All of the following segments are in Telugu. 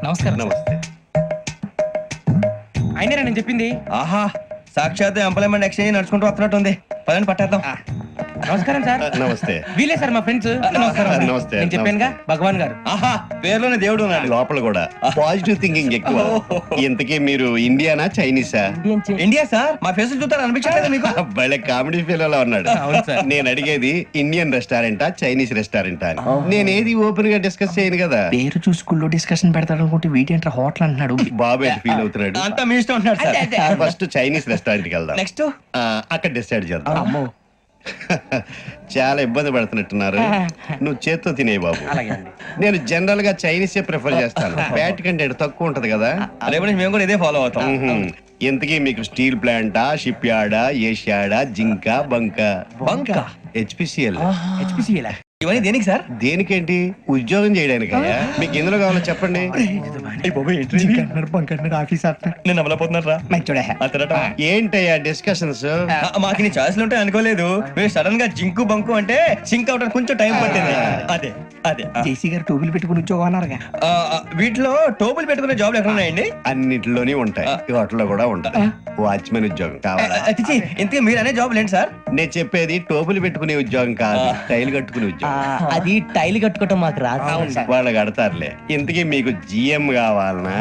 నమస్కారం. నమస్తే. అయినరా నేను చెప్పింది? ఆహా, సాక్షాత్ ఎంప్లాయ్మెంట్ ఎక్స్చేంజ్ నడుచుకుంటూ వస్తున్నట్టు ఉంది. పదండి పట్టేద్దాం. నమస్కారం సార్. నమస్తే. వీలే సార్ మా ఫ్రెండ్స్. నమస్కారం. నమస్తే. నేను చెప్పానుగా భగవాన్ గారు. ఆహా, పేర్లోనే దేవుడు ఉన్నాడు. లోపల కూడా పాజిటివ్ థింకింగ్ ఎక్కువ. ఇంతకీ మీరు ఇండియానా చైనీసా? ఇండియా సార్, మా ఫేస్ చూస్తారు అనిపించలేదు మీకు? భలే కామెడీ ఫీల్ అలా ఉన్నాడు. అవును సార్. నేను అడిగేది ఇండియన్ రెస్టారెంటా చైనీస్ రెస్టారెంటా అని. నేనేది ఓపెన్ గా డిస్కస్ చేయను కదా. పేరు చూసుకుల్లో డిస్కషన్ పెడతాడు అనుకుంటే వీటేంట్రా హోటల్ అంటున్నాడు. బాబు ఎట్ ఫీల్ అవుతున్నాడు. అంతా మీ ఇష్టం ఉంటున్నాడు సార్. ఫస్ట్ చైనీస్ రెస్టారెంట్ కి వెళ్దాం. నెక్స్ట్ అక్కడ డిసైడ్ చేద్దాం. చాలా ఇబ్బంది పడుతున్నట్టున్నారు. నువ్వు చేత్తో తినే బాబు. నేను జనరల్ గా చైనీసే ప్రిఫర్ చేస్తాను. ఫ్యాట్ కంటెంట్ తక్కువ ఉంటది కదా. రేపు నుంచి మేము కూడా ఇదే ఫాలో అవుతాం. ఇంతకీ మీకు స్టీల్ ప్లాంటా, షిప్ యార్డా, ఏషియాడా, జింక, బంకా? బంకా? హెచ్పిసిఎల్. హెచ్పిసిఎల్ ఇవన్నీ దేనికి సార్? దేనికేంటి? ఉద్యోగం చేయడానికి. మీకు ఎందులో కావాలో చెప్పండి. నేను అమలపోతున్నారా? ఏంటయ్యా డిస్కషన్స్? మాకు నీ ఛాయిస్లు ఉంటాయి అనుకోలేదు. మీరు సడన్ గా జింకు బంకు అంటే సింక్ అవడానికి కొంచెం టైం పట్టింది. అదే అదే జేసీ గారు టోపీలు పెట్టుకుని ఉద్యోగం అన్నారుగా. వీటిలో టోపులు పెట్టుకునే జాబ్లు ఎక్కడ ఉన్నాయండి? అన్నిటిలోనే ఉంటాయి. వాటిలో కూడా ఉంటాయి. వాచ్మెన్ ఉద్యోగం కావాలా? ఇంతకీ మీరు అనే జాబ్ ఏంటి సార్? నేను చెప్పేది టోపులు పెట్టుకునే ఉద్యోగం కాదు, టైల్ కట్టుకునే ఉద్యోగం. అది టైల్ కట్టుకోవటం మాకు రాదు. వాళ్ళు కడతారులే. ఇంతకీ మీకు జిఎం కావాలనా,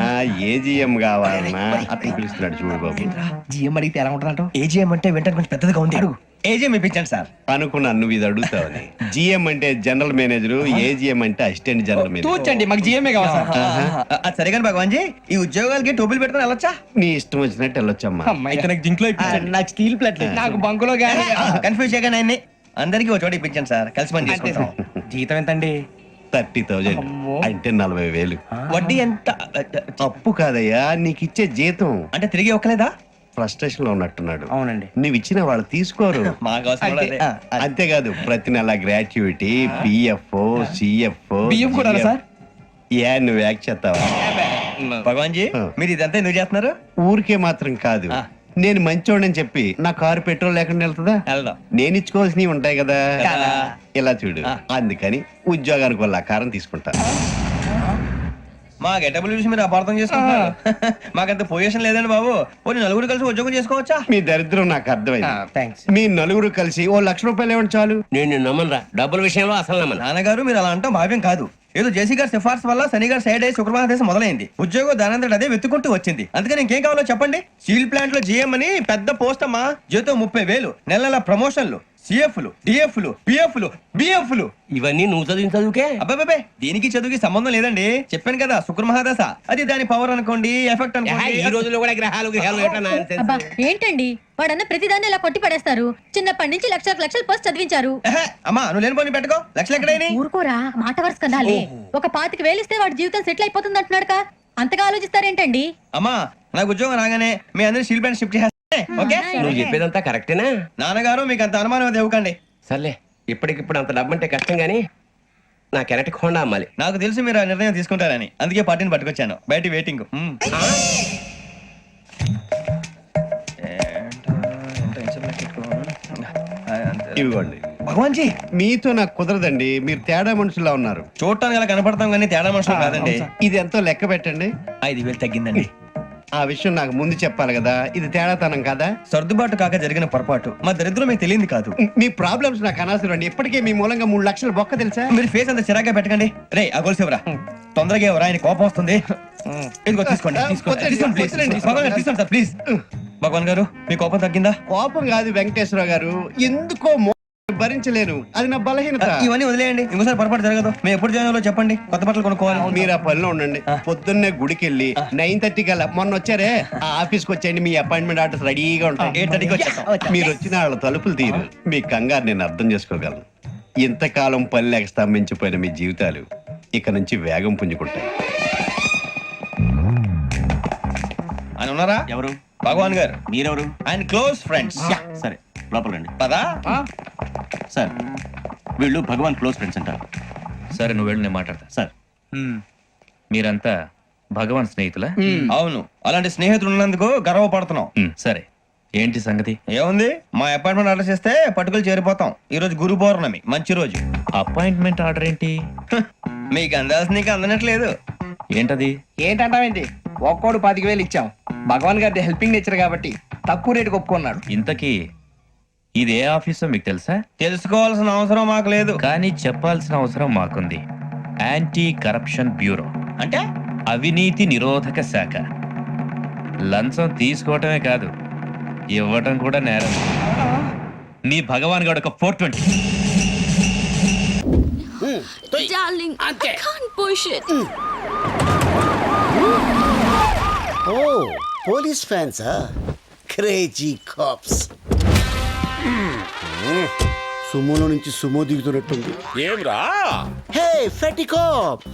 ఏజిఎం కావాలనా? అట్లా పిలుస్తున్నాడు చూడు బాబు. జిఎం అడిగితే ఎలా ఉంటుందంట? ఏజీఎం అంటే వెంటనే కొంచెం పెద్దదిగా ఉంది. ఏజీఎం ఇప్పించండి సార్. అనుకున్నాను నువ్వు ఇది అడుగుతావని. జిఎం అంటే జనరల్ మేనేజర్, ఏజిఎం అంటే అసిస్టెంట్ జనరల్ మేనేజర్. తూచండి, మాకు జిఎంఏ కావాలి సార్. అది సరే కానీ భగవాన్ జీ, ఈ ఉద్యోగాలకి టోపులు పెట్టుకుని వెళ్ళొచ్చా? నీ ఇష్టం వచ్చినట్టు వెళ్ళొచ్చమ్మా. అయితే నాకు జింక్ లో ఇప్పించండి. నాకు స్టీల్ ప్లేట్ నాకు బంకులో గానీ. కన్ఫ్యూజ్ చేయగానే ఆయన్ని అందరికీ ఒక చోట ఇప్పించండి సార్. కలిసి పని చేసుకుంటాం. జీతం ఎంతండి? 30,000 అంటే 40,000. వడ్డీ ఎంత? అప్పు కాదయ్యా, నీకు ఇచ్చే జీతం. అంటే తిరిగి ఒక్కలేదా? ఫ్రస్ట్రేషన్ లో ఉన్నట్టున్నాడు. అవునండి. నువ్వు ఇచ్చిన వాళ్ళు తీసుకోరు. మాకు అవసరం కూడా అదే. అంతేకాదు ప్రతి నెల గ్రాట్యుటీ, పిఎఫ్, సిఎఫ్. బియ్యం కూడా సార్? ఏ నువ్వు యాక్ చేస్తావా? భగవాన్ జీ, మీరు ఇదంతా ఎందుకు చేస్తున్నారు? ఊరికే మాత్రం కాదు. నేను మంచోడని చెప్పి నా కారు పెట్రోల్ లేకుండా వెళ్తుందా? వెళ్దాం. నేను ఇచ్చుకోవాల్సినవి ఉంటాయి కదా. కదా. ఇలా చూడు. అందుకని ఉద్యోగానికి వాళ్ళ ఆకారం తీసుకుంటా. మా గెటబుల్ చూసి మీరు అపార్థం చేసుకుంటున్నారు. మాకంత పొజిషన్ లేదండి బాబు. పోనీ నలుగురు కలిసి ఉద్యోగం చేసుకోవచ్చా? మీ దరిద్రం నాకు అర్థమైంది. థ్యాంక్స్. మీ నలుగురు కలిసి ఓ ₹1,00,000 ఇవ్వండి చాలు. నేను నమ్మనరా, డబ్బుల విషయంలో అసలు నమ్మను. నాన్నగారు మీరు అలా అంటాం భావ్యం కాదు. ఏదో జేసీ గారి సిఫార్సు వల్ల శని గారు సైడ్ అయ్యి శుక్రవారం దేశం మొదలైంది. ఉద్యోగం దానంతటి అదే వెతుకుంటూ వచ్చింది. అందుకని ఇంకేం కావాలో చెప్పండి. స్టీల్ ప్లాంట్ లో జిఎం అని పెద్ద పోస్ట్ అమ్మా. జీతం 30,000, నెల నెల ప్రమోషన్లు, సిఎఫ్లు, డిఎఫ్లు, పిఎఫ్లు, బిఎఫ్లు. ఇవన్నీ నువ్వు చదివిన చదువుకే. అబ్బాబే, దీనికి చదువుకి సంబంధం లేదండి. చెప్పాను కదా, శుక్ర మహాదశ. అది దాని పవర్ అనుకోండి, ఎఫెక్ట్ అనుకోండి. ఈ రోజుల్లో కూడా గ్రహాలు ఏటా nonsense. అబ్బా ఏంటండి వాడన్న ప్రతిదాన్ని ఇలా కొట్టి పడేస్తారు. చిన్నప్పటి నుంచి లక్షల పోస్ట్ చదివించారు. అమ్మా నువ్వు లేని పోనీ పెట్టుకో. లక్షలు ఎక్కడైనా ఊరుకోరా, మాట వరుస కదాలే. ఒక 25,000 ఇస్తే వాడి జీవితం సెటిల్ అయిపోతుంది అంటున్నాడుగా. అంతగా ఆలోచిస్తారేంటండి? అమ్మా నాకు ఉద్యోగం రాగానే మీ అందరూ స్టీల్ ప్లాంట్ షిఫ్ట్ చేస్తే ఓకే? నువ్వు చెప్పేదంతా కరెక్టేనా? నాన్నగారు మీకు అంత అనుమానం అది ఇవ్వకండి. సర్లే, ఇప్పటికిప్పుడు అంత డబ్బు అంటే కష్టం గానీ నా కెనటిక్ హోండా అమ్మాలి. నాకు తెలుసు మీరు ఆ నిర్ణయం తీసుకుంటారని, అందుకే పార్టీని పట్టుకొచ్చాను. బయట వెయిటింగ్. ఇవ్వండి. భగవాన్ జీ, మీతో నాకు కుదరదండి. మీరు తేడా మనుషులా ఉన్నారు. చూడటానికి అలా కనపడతాం కానీ తేడా మనుషులు కాదండి. ఇది ఎంతో లెక్క పెట్టండి. 5,000 తగ్గిందండి. ఆ విషయం నాకు ముందు చెప్పాలి కదా. ఇది తేడాతనం కదా. సర్దుబాటు కాక జరిగిన పొరపాటు. మా దరిద్రం మీకు తెలియంది కాదు. మీ ప్రాబ్లమ్స్ నాకు అనవసరం అండి. ఇప్పటికే మీ మూలంగా 3 లక్షలు బొక్క తెలుసా. మీరు ఫేస్ అంత చిరాగ్గా పెట్టకండి. రే ఆ గొలుసు ఎవరా? తొందరగా ఎవరా? ఆయన కోపం వస్తుంది. ఇదిగో తీసుకోండి. తీసుకోండి ప్లీజ్. భగవాన్ గారు తీసుకోండి సార్ ప్లీజ్. భగవాన్ గారు మీ కోపం తగ్గిందా? కోపం కాదు వెంకటేశ్వర గారు, ఎందుకో భరించలేను. అది నా బలహీనత. ఇవన్నీ వదిలేయండి, ఇంకోసారి పొరపాటు జరగదు. మేము ఎప్పుడు జాయిన్ అవ్వాలో చెప్పండి, కొత్త బట్టలు కొనుక్కోవాలి. మీరు ఆ పనిలో ఉండండి. పొద్దున్నే గుడికి వెళ్ళి 9:30 కల్లా, మొన్న వచ్చారే ఆ ఆఫీస్కి వచ్చేయండి. మీ అపాయింట్మెంట్ ఆర్డర్స్ రెడీగా ఉంటాయి. 8:30కి వచ్చేస్తాం. మీరు వచ్చిన వాళ్ళ తలుపులు తీరు. మీ కంగారు నేను అర్థం చేసుకోగలను. ఇంతకాలం పని లేక స్తంభించిపోయిన మీ జీవితాలు ఇక నుంచి వేగం పుంజుకుంటాయి. ఆయన ఉన్నారా? ఎవరు? భగవాన్ గారు. మీరెవరు? ఆయన క్లోజ్ ఫ్రెండ్స్. సరే లోపల రండి. పదా సార్, వీళ్ళు భగవాన్ క్లోజ్ ఫ్రెండ్స్ అంటారు. సరే నువ్వు వెళ్ళు, నేను మాట్లాడతా. సార్, మీరంతా భగవాన్ స్నేహితులా? అవును, అలాంటి స్నేహితులు ఉన్నందుకు గర్వపడుతున్నాం. సరే, ఏంటి సంగతి? ఏముంది, మా అపాయింట్మెంట్ ఆర్డర్ చేస్తే పట్టుకులు చేరిపోతాం. ఈ రోజు గురు పౌర్ణమి, మంచి రోజు. అపాయింట్మెంట్ ఆర్డర్ ఏంటి? మీకు అందాల్సిన నీకు అందనట్లేదు. ఏంటది? ఏంటంటావేంటి? ఒక్కోడు 10,000 ఇచ్చాం. భగవాన్ గారి హెల్పింగ్ నేచర్ కాబట్టి తక్కువ రేటుకి ఒప్పుకున్నాడు. ఇంతకీ ఇది ఏ ఆఫీసో మీకు తెలుసా? తెలుసుకోవాల్సిన అవసరం మాకు లేదు. కానీ చెప్పాల్సిన అవసరం మాకుంది. యాంటీ కరప్షన్ బ్యూరో, అంటే అవినీతి నిరోధక శాఖ. లంచం తీసుకోవటమే కాదు, ఇవ్వటం కూడా నేరం. మీ భగవాన్ గారు ఒక 420. Darling, I can't push it. ఓ పోలీస్ ఫ్యాన్సా? Crazy cops. సుమోలో నుంచి సుమో దిగుతున్నట్టుంది. ఏమ్రా హే ఫెటీ కాప్,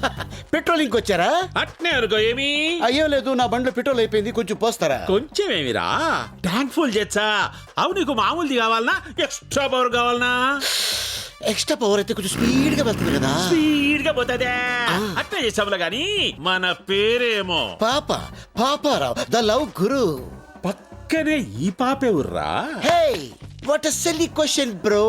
పెట్రోలింగ్ వచ్చారా? అట్నే అనుకో. ఏమి అయ్యో లేదు, నా బండిలో పెట్రోల్ అయిపోయింది, కొంచెం పోస్తారా? కొంచెం ఏమిరా ట్యాంక్ ఫుల్ చేచ్చా. అవు నీకు మామూలుది కావాలనా ఎక్స్ట్రా పవర్ కావాలనా? ఎక్స్ట్రా పవర్ అయితే కొంచెం స్పీడ్ గా వెళ్తుంది కదా. స్పీడ్ గా పోతుందే. అట్నే చేసాములా గాని మన పేరేమో పాపారావు ద లవ్ గురు. పక్కనే ఈ పాపే ఉర్రా. Hey what a silly question bro.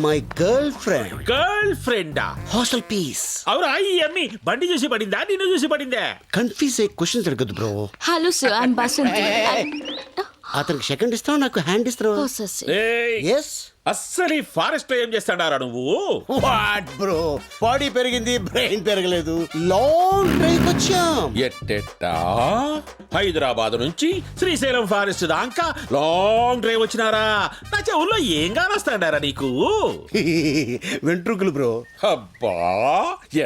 My girlfriend. గర్ల్ ఫ్రెండా? Hostel piece. అవురా ఈ అమ్మి బండి చూసి పడిందా నిన్ను చూసి పడిందే? కన్ఫ్యూజ్ అయ్యే క్వశ్చన్స్ అడగదు bro. Hello, sir. I'm Basanti. అతనికి సెకండ్ ఇస్తావు, నాకు హ్యాండ్ ఇస్తావు. Possessive. ఏయ్, ఎస్. అస్సలు ఈ ఫారెస్ట్ లో ఏం చేస్తాడారా నువ్వు? వాట్ బ్రో, బాడీ పెరిగింది బ్రెయిన్ పెరగలేదు. లాంగ్ డ్రైవ్ వచ్చాం. ఎట్టెట్టా హైదరాబాద్ నుంచి శ్రీశైలం ఫారెస్ట్ దాకా లాంగ్ డ్రైవ్ వచ్చినారా? నా చెవుల్లో ఏం కానొస్తాడారా నీకు? వెంట్రుకలు బ్రో. అబ్బా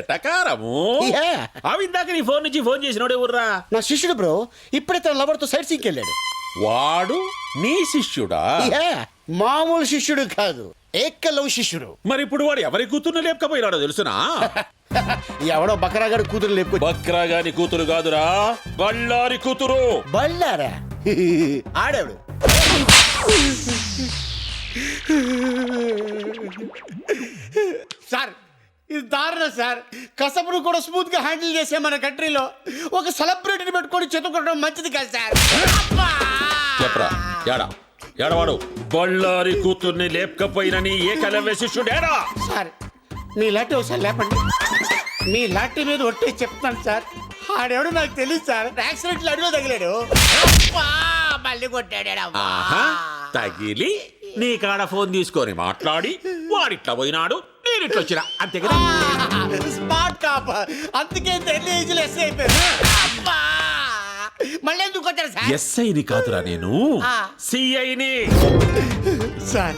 ఎటకారము. Yeah. అవిందాక నీ ఫోన్ నుంచి ఫోన్ చేసినోడే ఊర్రా. నా శిష్యుడు బ్రో, ఇప్పుడే తన లవర్ తో సైట్ సీకి వెళ్ళాడు. వాడు నీ శిష్యుడా? Yeah. మామూలు శిష్యుడు కాదు, ఏకలవ్ శిష్యుడు. మరి ఇప్పుడు వాడు ఎవరి కూతుర్ని లేపకపోయినాడో తెలుసునా? ఎవడో బకరాగాడు కూతురు లేపుకొచ్చి. బక్రా గాని కూతురు కాదురా, బళ్ళారి కూతురు. బళ్ళారా? ఆడాడు. సార్ ఇది దారుణం సార్. కసపును కూడా స్మూత్ గా హ్యాండిల్ చేసే మన కంట్రీలో ఒక సెలబ్రిటీని పెట్టుకొని చెతుకోవడం మంచిది కాదు సార్. చెప్పరా ఏడా ఏడవాడు? బళ్ళారి కూతుర్ని లేపకపోయినని ఏకలవ్య శిష్యుడేడా? సార్ మీ లాంటి ఒకసారి లేపండి. మీ లాంటి మీద ఒట్టి చెప్తాను సార్. ఆడెవడు నాకు తెలియదు సార్. యాక్సిడెంట్ అడిలో తగిలాడు, మళ్ళీ కొట్టాడు. ఆహా, తగిలి నీ కాడ ఫోన్ తీసుకొని మాట్లాడి వాడిట్లా పోయినాడు, నేనిట్లా వచ్చినా, అంతే కదా? స్మార్ట్ కాప్, అందుకే ఎన్ని ఏజ్లు ఎస్ అయిపోయారు. మళ్ళీ ఎందుకు కొట్టారు సార్? ఎస్ఐని కాదురా నేను, సిఐని. సార్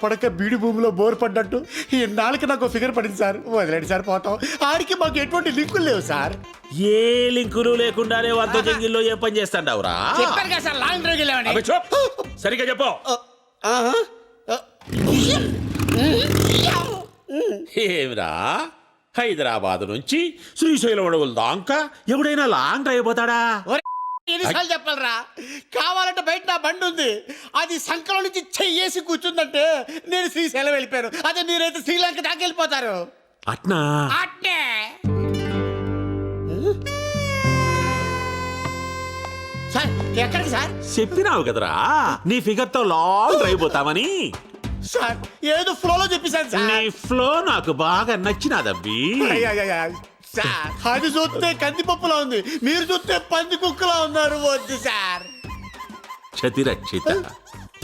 పడక బీడి భూమిలో బోర్ పడ్డట్టు ఈ నాలుగు నాకు ఫిగర్ పడింది సార్. వదిలేండి సార్, పోతాం. ఆడికి మాకు ఎటువంటి లింకులు లేవు సార్. ఏ లింకులు లేకుండానే వంద జంగిల్లో ఏ పని చేస్తాండావురా? చెప్పారు కదా సార్, లాంగ్ డ్రైవ్ వెళ్ళామని. అబ్బే చూప్, సరిగ్గా చెప్పు. ఏమిరా హైదరాబాద్ నుంచి శ్రీశైలం అడవుల దాకా ఎవడైనా లాంగ్ డ్రైవ్ పోతాడా? ఎన్నిసార్లు చెప్పాలరా? కావాలంటే బయట నా బండి ఉంది, అది సంకలం నుంచి చెయ్యేసి కూర్చుందంటే నేను శ్రీశైలం వెళ్ళిపోయాను. అదే మీరైతే శ్రీలంక దాకా వెళ్ళిపోతారు. అట్నా? అట్నే. సార్ ఎక్కడికి సార్? చెప్పినావు కదరా నీ ఫిగర్ తో లాంగ్ డ్రైవ్ పోతామని. సార్ ఏదో ఫ్లోలో చెప్పేశాను సార్. నీ ఫ్లో నాకు బాగా నచ్చినాదబ్బి. సార్ అది చూస్తే కందిపప్పులా ఉంది, మీరు చూస్తే పంది కుక్కలా ఉన్నారు. వద్దు సార్. క్షతిరక్షిత,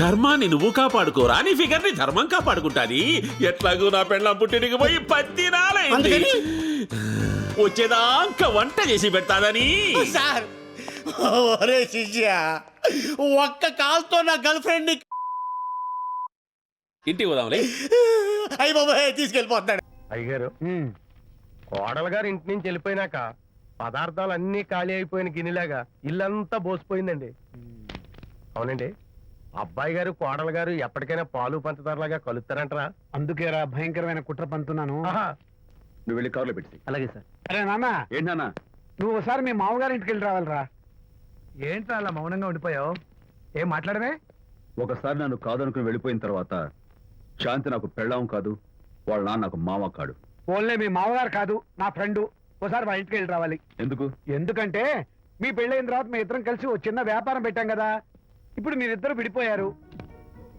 ధర్మాన్ని నువ్వు కాపాడుకోరా, నీ ఫిగర్ ని ధర్మం కాపాడుకుంటాది. ఎట్లాగూ నా పెళ్ళం పుట్టినకి పోయి 10 దినాలైంది. వచ్చేదాకా వంట చేసి పెడతాదని. సార్ ఒరే శిష్య, ఒక్క కాల్తో నా గర్ల్ ఫ్రెండ్ ని ఇంటికి పోదాంలే. అయ్యి బాబాయ్ తీసుకెళ్ళిపోతాడు. అయ్యగారు, కోడలు గారు ఇంటి నుంచి వెళ్ళిపోయినాక పదార్థాలు అన్ని ఖాళీ అయిపోయిన గిన్నెలాగా ఇల్లంతా బోసిపోయిందండి. అవునండి, అబ్బాయి గారు కోడలు గారు ఎప్పటికైనా పాలు పంచదారలాగా కలుస్తారంటరా? అందుకేరా భయంకరమైన కుట్ర పంతున్నాను. నువ్వు వెళ్ళి కారులో పెట్టి. అలాగే సార్. అరే నాన్న, ఏంటన్నా? నువ్వు ఒకసారి మీ మామగారి ఇంటికి వెళ్ళి రావాలిరా. ఏంట్రా అలా మౌనంగా ఉండిపోయావు? ఏం మాట్లాడమే? ఒకసారి నన్ను కాదనుకుని వెళ్ళిపోయిన తర్వాత శాంతి నాకు పెళ్ళాం కాదు, వాళ్ళ నాన్న నాకు మామ కాడు. ఓన్లే మీ మామగారు కాదు, నా ఫ్రెండ్. ఒకసారి వాళ్ళ ఇంటికి వెళ్ళి రావాలి. ఎందుకు? ఎందుకంటే మీ పెళ్ళైన తర్వాత మీ ఇద్దరం కలిసి ఒక చిన్న వ్యాపారం పెట్టాం కదా. ఇప్పుడు మీరిద్దరు విడిపోయారు,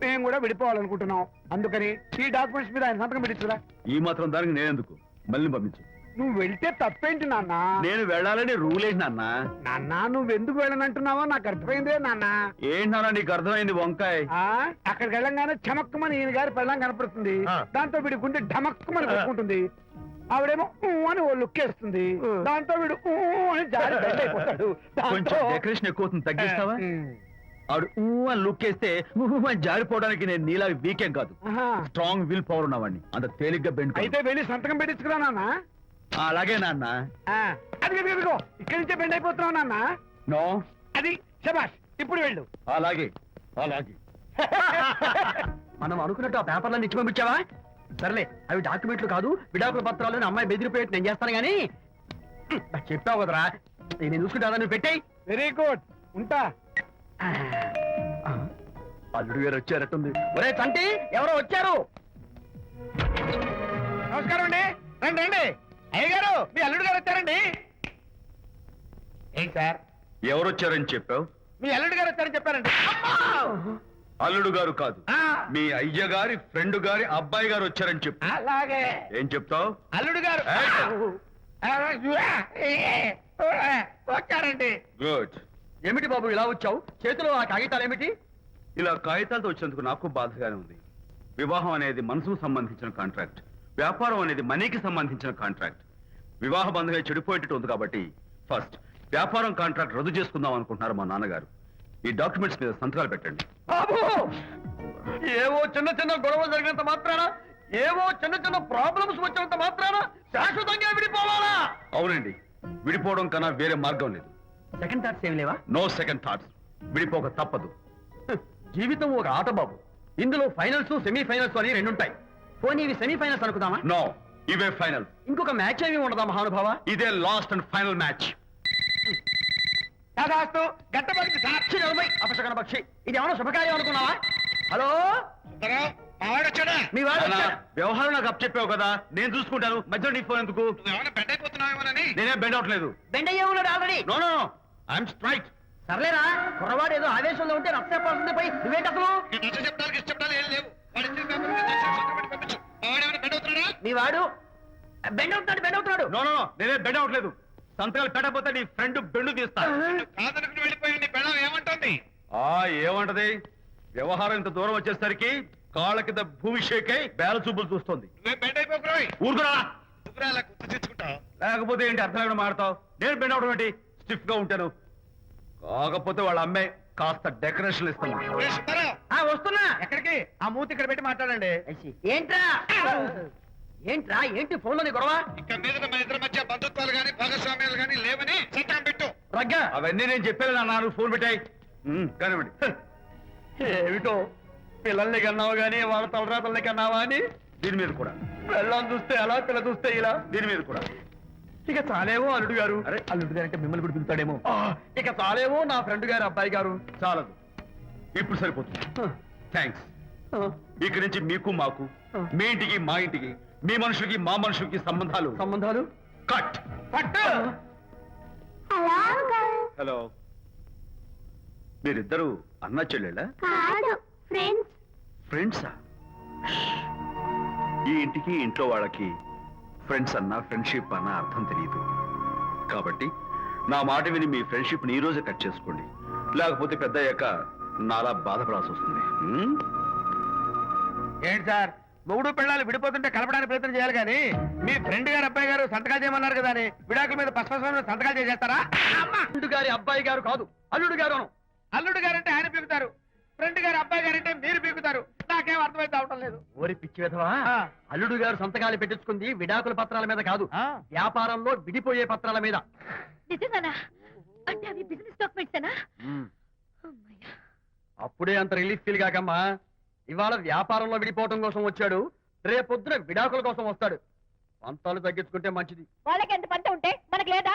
మేము కూడా విడిపోవాలనుకుంటున్నాం. అందుకని ఈ డాక్యుమెంట్స్ మీద ఆయన సంతకం పెట్టించురా. ఈ మాత్రం దానికి నేనెందుకు? మళ్ళీ పంపించు. నువ్వు వెళ్తే తప్పేంటి నాన్న నేను వెళ్ళాలని రూల్ ఏంటి నాన్న? నాన్న నువ్వు ఎందుకు వెళ్ళనంటున్నావో నాకు అర్థమైందే నాన్న ఏంటన్నా నీకు అర్థమైంది వంకాయ? అక్కడికి వెళ్ళంగానే చమక్కుమని ఈయన గారి పెళ్ళం కనపడుతుంది. దాంతో వీడి గుండె ఢమక్కుమని కొట్టుకుంటుంది. ఆవిడేమో ఊ అని ఓ లుక్ వేస్తుంది. దాంతో వీడు ఊ అని జారి బెడ్ అయిపోతాడు. కొంచెం డెకరేషన్ ఎక్కువ అవుతుంది, తగ్గిస్తావా? ఆవిడ ఊ అని లుక్ వేస్తే అని జారిపోవడానికి నేను నీలా వీకేం కాదు, స్ట్రాంగ్ విల్ పవర్ ఉన్నవాడిని. అంత తేలిగ్గా బెండ్ అయితే వెళ్ళి సంతకం పెట్టించుకురా నాన్న. అలాగే నాన్న. అది ఇదిగో ఇక్కడి నుంచే బెండ్ అయిపోతున్నావు నాన్న. నో, అది శబాష్, ఇప్పుడు వెళ్ళు. అలాగే అలాగే. మనం అనుకున్నట్టు ఆ పేపర్లను ఇచ్చి పంపించావా? సర్లే, అవి డాక్యుమెంట్లు కాదు, విడాకుల పత్రాలు. అమ్మాయి బెదిరిపోయేట్టు నేను చేస్తాను గానీ చెప్పావు కదరా, నేను చూసుకుంటా. నువ్వు పెట్టాయి. వెరీ గుడ్, ఉంటా. అల్లుడు గారు వచ్చారట్టుంది. ఒరే తంటి, ఎవరో వచ్చారు. నమస్కారం అండి. రండి రండి. అయ్య గారు, మీ అల్లుడు గారు వచ్చారండి. ఏంటి సార్, ఎవరు వచ్చారని చెప్పావు? మీ అల్లుడు గారు వచ్చారని చెప్పారండి. అల్లుడు గారు కాదు, మీ అయ్య గారి ఫ్రెండ్ గారి అబ్బాయి గారు వచ్చారని చెప్పు. అలాగే. ఏం చెప్తావు? అల్లుడు గారు వచ్చారండి. గుడ్. ఏమిటి బాబు ఇలా వచ్చావు? చేతిలో ఆ కాగితాలు ఏమిటి? ఇలా కాగితాలతో వచ్చినందుకు నాకు బాధగానే ఉంది. వివాహం అనేది మనసుకు సంబంధించిన కాంట్రాక్ట్, వ్యాపారం అనేది మనీకి సంబంధించిన కాంట్రాక్ట్. వివాహ బంధంగా చెడిపోయేటట్టు ఉంది కాబట్టి ఫస్ట్ వ్యాపారం కాంట్రాక్ట్ రద్దు చేసుకుందాం అనుకుంటున్నారు మా నాన్నగారు. ఈ డాక్యుమెంట్స్ మీద సంతకాలు పెట్టండి. బాబు, ఏవో చిన్న చిన్న గొడవలు జరిగినంత మాత్రాన, ఏవో చిన్న చిన్న ప్రాబ్లమ్స్ వచ్చినంత మాత్రాన శాశ్వతంగా విడిపోవాలా? అవునండి, విడిపోవడం కన్నా వేరే మార్గం లేదు. సెకండ్ థాట్స్ ఏమి లేవా? No second thoughts. విడిపోక తప్పదు. జీవితం ఒక ఆట బాబు. ఇందులో ఫైనల్స్, సెమీఫైనల్స్ అని రెండుంటాయి. పోనీ ఇవి సెమీఫైనల్స్ అనుకుందామా? నో, ఇవే ఫైనల్. ఇంకొక మ్యాచ్ ఏమి ఉండదా మహానుభావ? ఇదే లాస్ట్ అండ్ ఫైనల్ మ్యాచ్. దాదాస్తు గట్టబడింది సార్. అపశకన పక్షి, ఇది ఏమైనా శుభకార్యం అనుకున్నావా? హలో, మావాడు వచ్చాడా? మీ వాడు నాన్న, వచ్చాడా? వ్యవహారం నాకు అప్ చెప్పావు కదా, నేను చూసుకుంటాను. మధ్యలో నీ ఫోన్ ఎందుకు? ఏమైనా బెడ్ అయిపోతున్నావేమోనని. నేనే బెండ్ అవట్లేదు. బెండ్ అయ్యే ఉన్నాడు already. No no, I'm straight. సర్లేరా, కుర్రవాడు ఏదో ఆవేశంలో ఉంటే రక్తపోతుంది పోయి నువ్వేంటి అసలు? ఈ నచ్చ చెప్తానికి ఇష్టపడాలి ఏం లేవు. వాడు ఇచ్చిన పేపర్ మీద దర్శనం సంతకం పెట్టి పంపించు. మావాడు ఏమైనా బెడ్ అవుతున్నాడా? మీ వాడు బెండ్ అవుతున్నాడు. నో నో నో, నేనే బెండ్ అవట్లేదు. సంతకాలు పెట్టకపోతే నీ ఫ్రెండ్ బెండు తీస్తా. కాదనుకుని వెళ్ళిపోయి నీ పెళ్ళం ఏమంటుంది? ఏమంటది? వ్యవహారం ఇంత దూరం వచ్చేసరికి కాళ్ళ కింద భూమి షేక్ అయి బేల చూపులు చూస్తుంది. నువ్వే బెడ్ అయిపోకురాయి. ఊరుకురా. నువ్వురా అలా గుర్తు తెచ్చుకుంటావు. లేకపోతే ఏంటి అర్థం లేకుండా మాడతావు? నేను బెండ్ అవడం ఏంటి? స్టిఫ్ గా ఉంటాను. కాకపోతే వాళ్ళ అమ్మాయి కాస్త డెకరేషన్ ఇస్తాను. వస్తున్నా. ఎక్కడికి? ఆ మూతి ఇక్కడ పెట్టి మాట్లాడండి. ఏంట్రా ఏంటి ఫోన్ లోని గొడవ? ఇక్కడ మీద మన ఇద్దరి మధ్య బంధుత్వాలు గాని భాగస్వామ్యాలు గాని లేవని సంతకం పెట్టు. రగ్గా, అవన్నీ నేను చెప్పాను అన్నారు. ఫోన్ పెట్టాయి కానివ్వండి. ఏమిటో పిల్లల్ని కన్నావు గానీ వాళ్ళ తలరాతల్ని కన్నావా అని. దీని మీద కూడా. పిల్లల్ని చూస్తే అలా, పిల్ల చూస్తే ఇలా. దీని మీద కూడా. ఇక చాలేమో అల్లుడు గారు. అరే, అల్లుడు గారు అంటే మిమ్మల్ని కూడా పిలుతాడేమో. ఇక చాలేమో నా ఫ్రెండ్ గారు అబ్బాయి గారు. చాలదు, ఇప్పుడు సరిపోతుంది. థ్యాంక్స్. ఇక్కడి నుంచి మీకు మాకు, మీ ఇంటికి మా ఇంటికి, మీ మనుషులకి మా మనుషులకి సంబంధాలు కట్. హలో, మీరిద్దరు అన్నా చెల్లెళ్ళా? ఫ్రెండ్సా? ఈ ఇంటికి ఇంట్లో వాళ్ళకి ఫ్రెండ్స్ అన్నా ఫ్రెండ్షిప్ అన్నా అర్థం తెలియదు. కాబట్టి నా మాట విని మీ ఫ్రెండ్షిప్ ని ఈ రోజే కట్ చేసుకోండి. లేకపోతే పెద్ద అయ్యాక నాలా బాధపడాల్సి వస్తుంది. ఏంటి సార్, మొగుడు పిల్లలు విడిపోతుంటే కలపడానికి ప్రయత్నం చేయాలి కానీ మీ ఫ్రెండ్ గారు అబ్బాయి గారు సంతకాలు చేయమన్నారు కదా అని విడాకుల మీద పశ్చిమ సంతకాలు చేసేస్తారా? ఫ్రెండ్ గారి అబ్బాయి గారు కాదు, అల్లుడు గారు. అల్లుడు గారు అంటే ఆయన పీకుతారు, ఫ్రెండ్ గారు అబ్బాయి గారు అంటే మీరు పీకుతారు. నాకేం అర్థమైతే అవటం లేదు. ఓరి పిచ్చి విధవా, అల్లుడు గారు సంతకాలు పెట్టించుకుంది విడాకుల పత్రాల మీద కాదు, వ్యాపారంలో విడిపోయే పత్రాల మీద. నిజంగానా? అంటే అవి బిజినెస్ డాక్యుమెంట్సేనా? అప్పుడే అంత రిలీఫ్ ఫీల్ కాకమ్మా. ఇవాళ వ్యాపారంలో విడిపోవటం కోసం వచ్చాడు, రేపొద్దున విడాకుల కోసం వస్తాడు. పంతాలు తగ్గించుకుంటే మంచిది. వాళ్ళకి ఎంత పంట ఉంటే మనకు లేదా?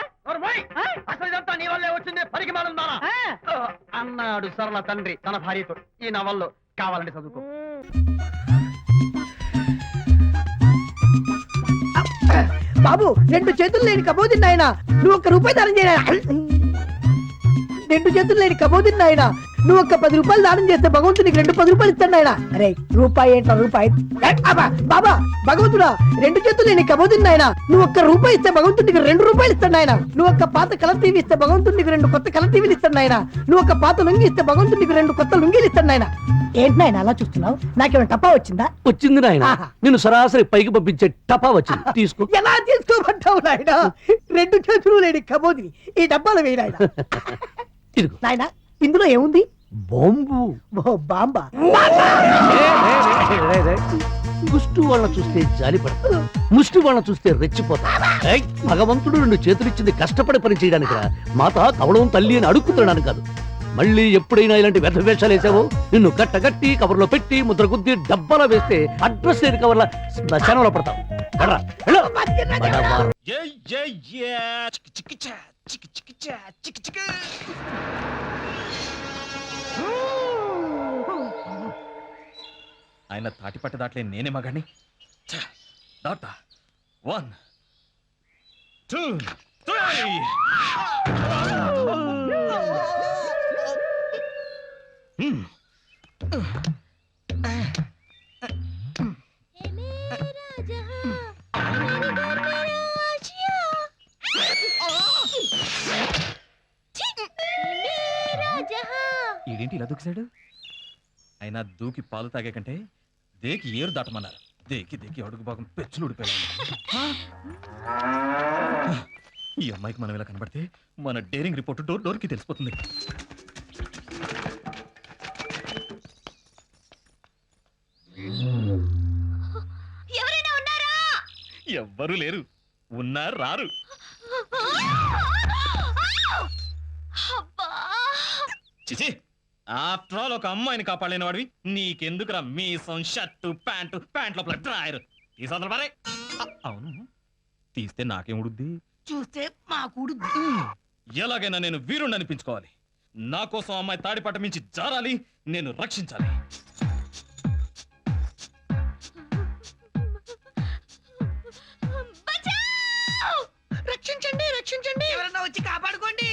అసలు ఇదంతా నీ వల్లే వచ్చింది, పనికి మానుందానా అన్నాడు సరళ తండ్రి తన భార్యతో. ఈ నవల్లో కావాలంటే చదువుకో. బాబు, 2 చేతులు లేని కబోదిన్ నాయన, నువ్వు 1 రూపాయి దానం చేయనా? 2 చేతులు లేని కబోదిన్ నాయన, నువ్వు ఒక్క 10 రూపాయలు దానం చేస్తే భగవంతుడు నీకు 2 రూపాయలు ఇస్తాడు నాయన. అరే రూపాయి ఏంటో రూపాయి. అబ్బా, బాబా భగవంతుడా 2 చేతులు లేని కబోదిని నాయన. నువ్వు 1 రూపాయి ఇస్తే భగవంతుడు నీకు 2 రూపాయలు ఇస్తాడు నాయన. నువ్వు 1 పాత కలర్ టీవీ ఇస్తే భగవంతుడు నీకు 2 కొత్త కలర్ టీవీలు ఇస్తాడు నాయన. నువ్వు 1 పాత లుంగి ఇస్తే భగవంతుడు నీకు 2 కొత్త లుంగీలు ఇస్తాడు నాయన. ఏంటి నాయన అలా చూస్తున్నావు? నాకేమైనా టపా వచ్చిందా? వచ్చింది నాయన. ఆహా. నిన్ను సరాసరి పైకి పంపించే టపా వచ్చింది. తీసుకో. ఎలా తీసుకోమంటావు నాయన? 2 చేతులు లేని కబోదిని ఈ డబ్బాలు వేయి నాయన. ఇదిగో నాయన ఇందులో ఏముంది? బొంబు. ఓ బాంబా. ముష్టి వాళ్ళని చూస్తే జాలిపడతా, ముష్టి వాళ్ళని చూస్తే రెచ్చిపోతా. ఏయ్, భగవంతుడు 2 చేతులిచ్చింది కష్టపడి పని చేయడానికి రా, మాత కవడం తల్లి అని అడుక్కుతున్నాను కాదు. మళ్ళీ ఎప్పుడైనా ఇలాంటి వ్యర్థ వేషాలు వేసావో నిన్ను కట్టగట్టి కవర్లో పెట్టి ముద్ర గుద్ది డబ్బాలో వేస్తే అడ్రస్ లేని కవర్ల శ్మశానంలో పడతావు. వెళ్ళరా, వెళ్ళు. బడవారు. ఆయన తాటి పట్ట దాట్లే నేనే మగాని. దాటా 1 2 3. ఈడేంటి ఇలా దూకిసాడు? అయినా దూకి పాలు తాగే కంటే దేకి ఏరు దాటమన్నారు. దేకి దేకి అడుగు భాగం పెచ్చులు ఊడిపోయాడు. ఈ అమ్మాయికి మనం ఇలా కనబడితే మన డేరింగ్ రిపోర్ట్ డోర్ డోర్కి తెలిసిపోతుంది. ఎవ్వరూ లేరు, ఉన్నా రారు. చిచి, ఆఫ్టర్ ఆల్ ఒక అమ్మాయిని కాపాడలేని వాడివి నీకెందుకురా మీసం, షర్టు, ప్యాంట్ లోపల డ్రాయర్ తీసా పారే. అవును, తీస్తే నాకేం ఉడుద్ది? చూస్తే మా కూడు. ఎలాగైనా నేను వీరుణ్ణి అనిపించుకోవాలి. నా కోసం అమ్మాయి తాడిపట్ట మించి జారాలి, నేను రక్షించాలి. రక్షించండి రక్షించండి, ఎవరన్నా వచ్చి కాపాడుకోండి.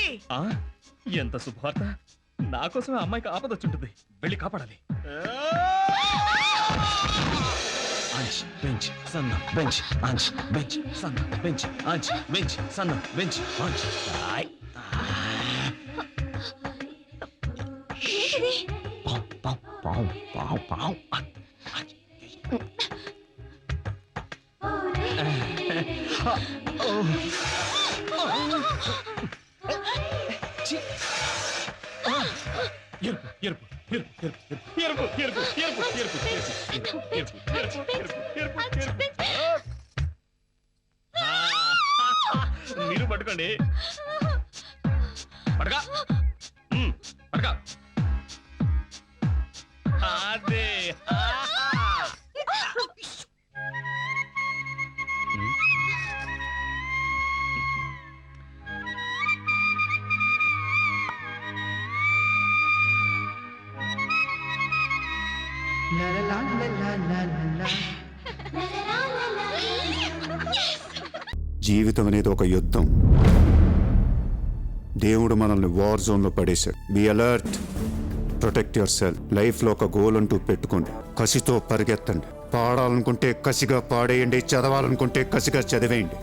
ఎంత శుభవార్త! నా కోసమే అమ్మాయికి ఆపదొచ్చుంటుంది, వెళ్ళి కాపాడాలి. అంచ్ బెంచ్ సన్న బెంచ్, అంచ్ బెంచ్ సన్న బెంచ్, అంచ్ బెంచ్ సన్న బెంచ్, అంచ్. మీరు పట్టుకోండి, పడగా పడగా. అదే జీవితం అనేది ఒక యుద్ధం. దేవుడు మనల్ని వార్ జోన్లో పడేశాడు. Be alert, protect your self. లైఫ్లో ఒక గోల్ అంటూ పెట్టుకోండి, కసితో పరిగెత్తండి. పాడాలనుకుంటే కసిగా పాడేయండి, చదవాలనుకుంటే కసిగా చదివేయండి.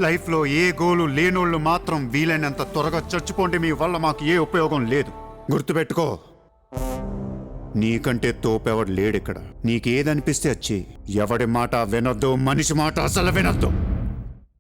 లైఫ్లో ఏ గోలు లేనోళ్ళు మాత్రం వీలైనంత త్వరగా చచ్చిపోండి. మీ వల్ల మాకు ఏ ఉపయోగం లేదు. గుర్తుపెట్టుకో, నీకంటే తోపెవడు లేడిక్కడ. నీకేదనిపిస్తే వచ్చి ఎవడి మాట వినొద్దు, మనిషి మాట అసలు వినొద్దు.